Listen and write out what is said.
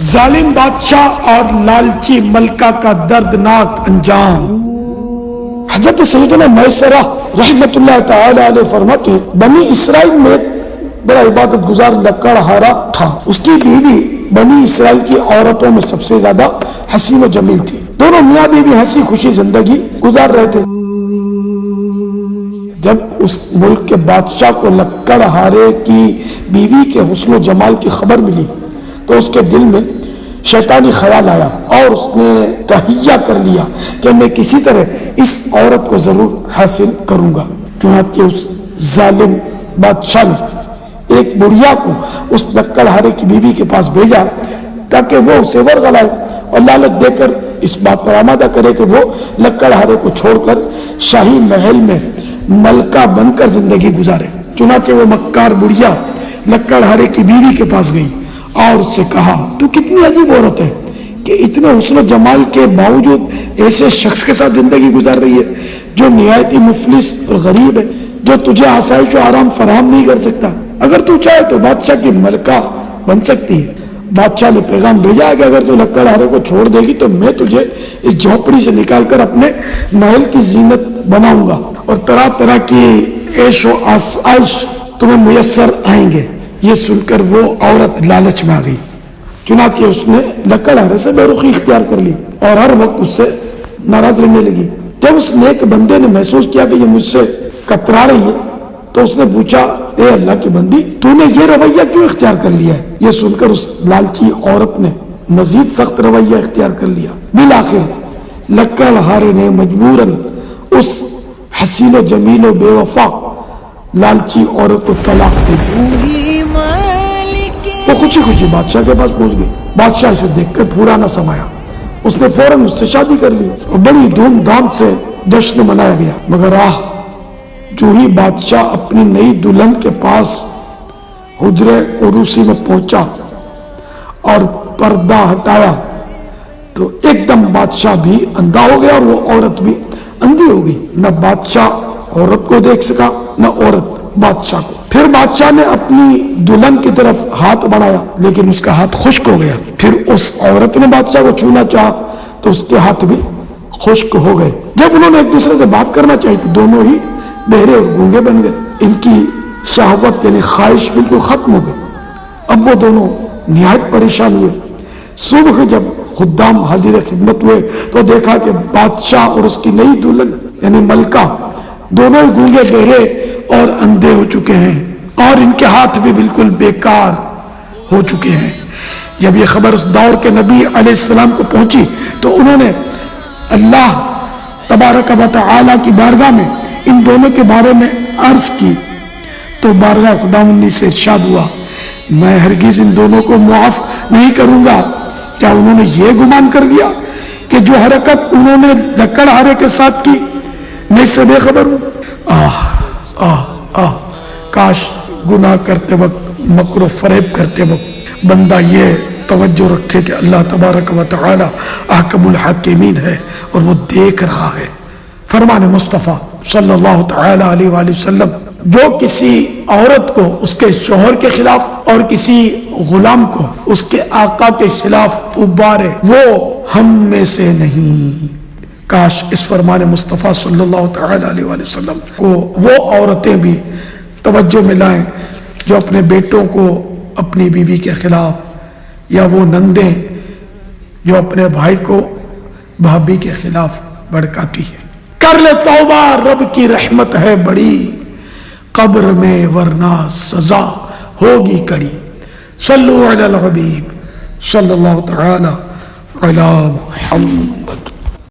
ظالم بادشاہ اور لالچی ملکہ کا دردناک انجام۔ حضرت سیدنا میسرہ رحمت اللہ تعالی علیہ فرماتے ہیں بنی اسرائیل میں بڑا عبادت گزار لکڑہارا تھا، اس کی بیوی بنی اسرائیل کی عورتوں میں سب سے زیادہ حسین و جمیل تھی، دونوں میاں بیوی ہنسی خوشی زندگی گزار رہے تھے۔ جب اس ملک کے بادشاہ کو لکڑہارے کی بیوی کے حسن و جمال کی خبر ملی تو اس کے دل میں شیطانی خیال آیا اور اس نے تہیہ کر لیا کہ میں کسی طرح اس عورت کو ضرور حاصل کروں گا۔ چنانچہ اس ظالم بادشاہ نے ایک بڑھیا کو اس لکڑہارے کی بیوی کے پاس بھیجا تاکہ وہ اسے ورغلائے اور لالچ دے کر اس بات پر آمادہ کرے کہ وہ لکڑہارے کو چھوڑ کر شاہی محل میں ملکہ بن کر زندگی گزارے۔ چنانچہ وہ مکار بڑھیا لکڑہارے کی بیوی کے پاس گئی اور اس سے کہا تو کتنی عجیب عورت ہے کہ اتنے حسن و جمال کے باوجود ایسے شخص کے ساتھ زندگی گزار رہی ہے جو نہایت ہی مفلس اور غریب ہے، جو تجھے آسائش و آرام فراہم نہیں کر سکتا، اگر تو چاہے تو بادشاہ کی ملکہ بن سکتی ہے۔ بادشاہ نے پیغام بھیجا ہے کہ اگر تو لکڑہارے کو چھوڑ دے گی تو میں تجھے اس جھونپڑی سے نکال کر اپنے محل کی زینت بناؤں گا اور طرح طرح کی عیش و آسائش تمہیں میسر آئیں گے۔ یہ سن کر وہ عورت لالچ میں آ گئی، چنانچہ اس نے لکڑہارے سے بے رخی اختیار کر لی اور ہر وقت اس سے ناراض رہنے لگی۔ جب اس نیک بندے نے محسوس کیا کہ یہ مجھ سے کترا رہی ہے تو اس نے پوچھا اے اللہ کی بندی تو نے یہ رویہ کیوں اختیار کر لیا ہے؟ یہ سن کر اس لالچی عورت نے مزید سخت رویہ اختیار کر لیا۔ بالآخر لکڑہارے نے مجبوراً اس حسین و جمیل و بے وفا لالچی عورت کو طلاق دے دی۔ وہ خوشی خوشی بادشاہ کے پاس پہنچ گئی۔ بادشاہ اسے دیکھ کر پورا نہ سمایا، اس نے فوراً اس سے شادی کر لی اور بڑی دھوم دھام سے جشن منایا گیا۔ مگر جو ہی بادشاہ اپنی نئی دلہن کے پاس حجرے عروسی میں پہنچا اور پردہ ہٹایا تو ایک دم بادشاہ بھی اندھا ہو گیا اور وہ عورت بھی اندھی ہو گئی۔ نہ بادشاہ عورت کو دیکھ سکا نہ عورت بادشاہ کو۔ پھر بادشاہ نے اپنی دلہن کی طرف ہاتھ بڑھایا لیکن اس کا ہاتھ خشک ہو گیا۔ پھر اس عورت نے بادشاہ کو چھونا چاہا تو اس کے ہاتھ بھی خشک ہو گئے۔ جب انہوں نے ایک دوسرے سے بات کرنا چاہی تو دونوں ہی بہرے اور گونگے بن گئے۔ ان کی شہوت یعنی خواہش بالکل ختم ہو گئی۔ اب وہ دونوں نہایت پریشان ہوئے۔ صبح جب خدام حاضر خدمت ہوئے تو دیکھا کہ بادشاہ اور اس کی نئی دلہن یعنی ملکہ دونوں گونگے بہرے اور اندھے ہو چکے ہیں اور ان کے ہاتھ بھی بالکل بیکار ہو چکے ہیں۔ جب یہ خبر اس دور کے نبی علیہ السلام کو پہنچی تو انہوں نے اللہ تبارک و تعالی کی بارگاہ میں ان دونوں کے بارے میں عرض کی تو بارگاہ خداوندی سے ارشاد ہوا میں ہرگز ان دونوں کو معاف نہیں کروں گا۔ کیا انہوں نے یہ گمان کر لیا کہ جو حرکت انہوں نے لکڑہارے کے ساتھ کی میں اس سے بے خبر ہوں؟ کاش گناہ کرتے وقت مکر و فریب کرتے وقت بندہ یہ توجہ رکھے کہ اللہ تبارک و تعالی احکم الحاکمین ہے اور وہ دیکھ رہا ہے۔ فرمان مصطفیٰ صلی اللہ تعالی علیہ وآلہ وسلم جو کسی عورت کو اس کے شوہر کے خلاف اور کسی غلام کو اس کے آقا کے خلاف ابارے وہ ہم میں سے نہیں۔ کاش اس فرمان مصطفیٰ صلی اللہ تعالی علیہ وآلہ وسلم کو وہ عورتیں بھی توجہ میں لائیں جو اپنے بیٹوں کو اپنی بیوی کے خلاف یا وہ نندیں جو اپنے بھائی کو بھابھی کے خلاف بھڑکاتی ہے۔ کر لے توبہ رب کی رحمت ہے بڑی، قبر میں ورنہ سزا ہوگی کڑی۔ صلو علی الحبیب صلی اللہ تعالی علی محمد۔